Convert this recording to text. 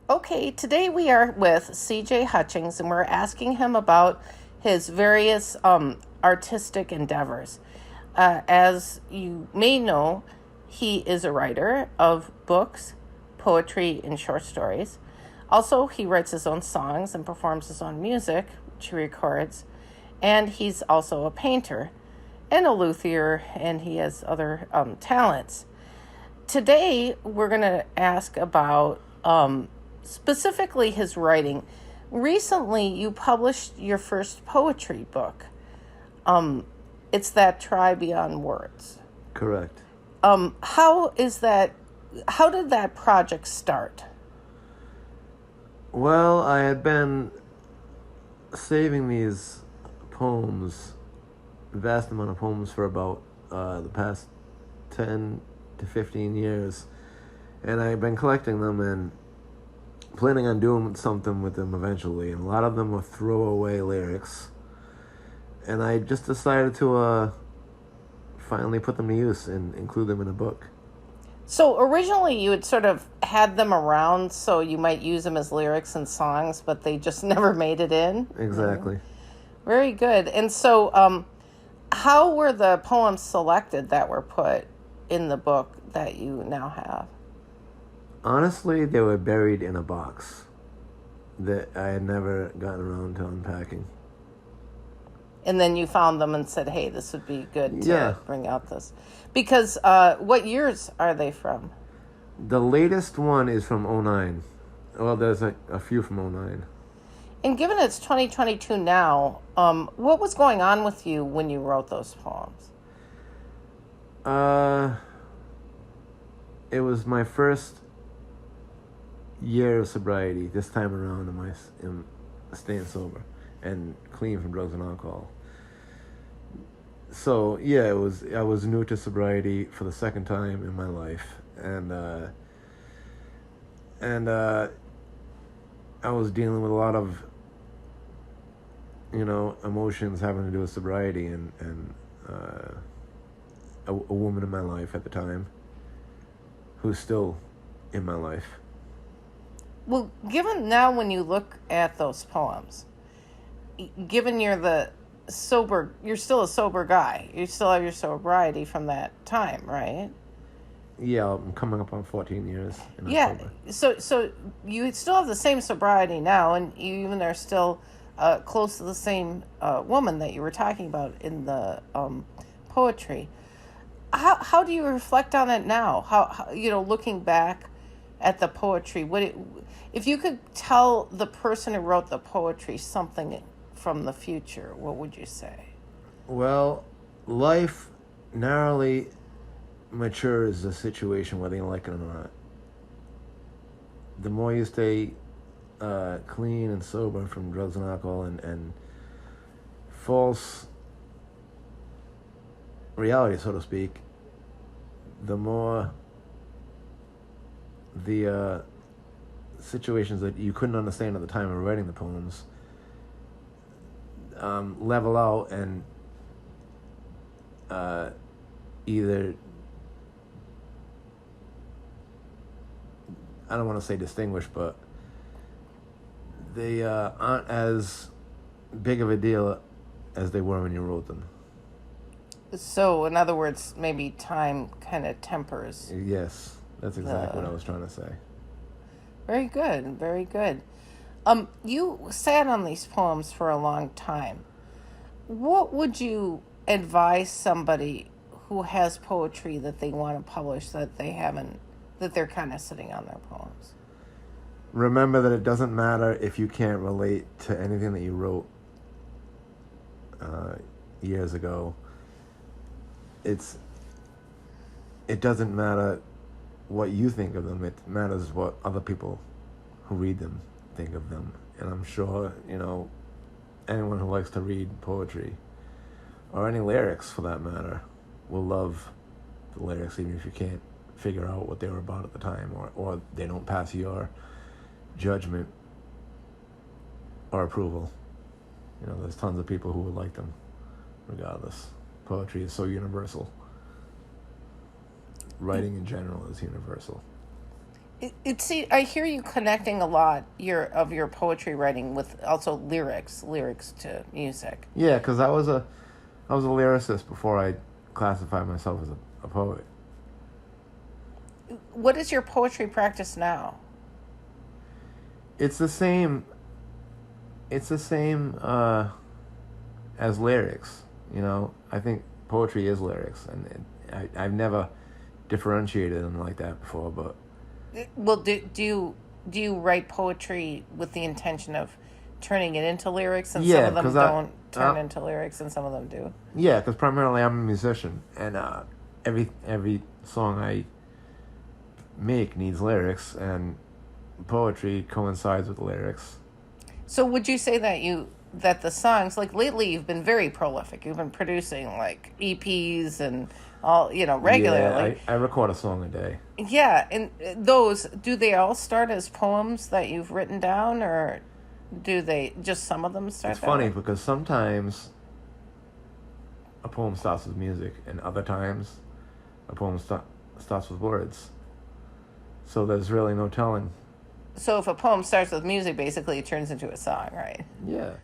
Okay, today we are with CJ Hutchings and we're asking him about his various artistic endeavors. As you may know, he is a writer of books, poetry, and short stories. Also, he writes his own songs and performs his own music, which he records. And he's also a painter and a luthier, and he has other talents. Today, we're going to ask about specifically his writing. Recently, you published your first poetry book. It's that Try Beyond Words. Correct. How did that project start? Well, I had been saving these poems, vast amount of poems, for about the past 10 to 15 years. And I had been collecting them and planning on doing something with them eventually. And a lot of them were throwaway lyrics. And I just decided to finally put them to use and include them in a book. So originally you had sort of had them around so you might use them as lyrics and songs, but they just never made it in? Exactly. Mm-hmm. Very good. And so how were the poems selected that were put in the book that you now have? Honestly, they were buried in a box that I had never gotten around to unpacking. And then you found them and said, hey, this would be good to bring out this. Because what years are they from? The latest one is from 2009. Well, there's a few from 2009. And given it's 2022 now, what was going on with you when you wrote those poems? It was my first year of sobriety this time around in staying sober and clean from drugs and alcohol. So yeah, I was new to sobriety for the second time in my life, and I was dealing with a lot of emotions having to do with sobriety and a woman in my life at the time who's still in my life. Well, given now when you look at those poems, given you're still a sober guy. You still have your sobriety from that time, right? Yeah, I'm coming up on 14 years in October. So you still have the same sobriety now, and you even are still close to the same woman that you were talking about in the poetry. How do you reflect on it now? How looking back at the poetry, if you could tell the person who wrote the poetry something from the future, what would you say? Well, life narrowly matures a situation whether you like it or not. The more you stay clean and sober from drugs and alcohol and false reality, so to speak, the more the situations that you couldn't understand at the time of writing the poems level out and either, I don't want to say distinguish, but they aren't as big of a deal as they were when you wrote them. So, in other words, maybe time kind of tempers. Yes, that's exactly what I was trying to say. Very good, very good. You sat on these poems for a long time. What would you advise somebody who has poetry that they want to publish that they're kind of sitting on their poems? Remember that it doesn't matter if you can't relate to anything that you wrote years ago. It doesn't matter what you think of them. It matters what other people who read them think of them. And I'm sure, anyone who likes to read poetry, or any lyrics for that matter, will love the lyrics even if you can't figure out what they were about at the time, or they don't pass your judgment or approval. There's tons of people who would like them regardless. Poetry is so universal. Writing in general is universal. See, I hear you connecting a lot of your poetry writing with also lyrics to music. Yeah, because I was a lyricist before I classified myself as a poet. What is your poetry practice now? It's the same. It's the same as lyrics. You know, I think poetry is lyrics, and I've never differentiated them like that before. But Well, do you write poetry with the intention of turning it into lyrics, and some yeah, of them because don't turn into lyrics, and some of them do? yeah, because primarily I'm a musician, and every song I make needs lyrics, and poetry coincides with lyrics. So would you say that the songs, like lately you've been very prolific. You've been producing like EPs and all, regularly. Yeah, I record a song a day. Yeah, and those, do they all start as poems that you've written down, or do they just some of them start It's that funny way? because sometimes a poem starts with music, and other times a poem starts with words. So there's really no telling. So if a poem starts with music, basically it turns into a song, right? Yeah.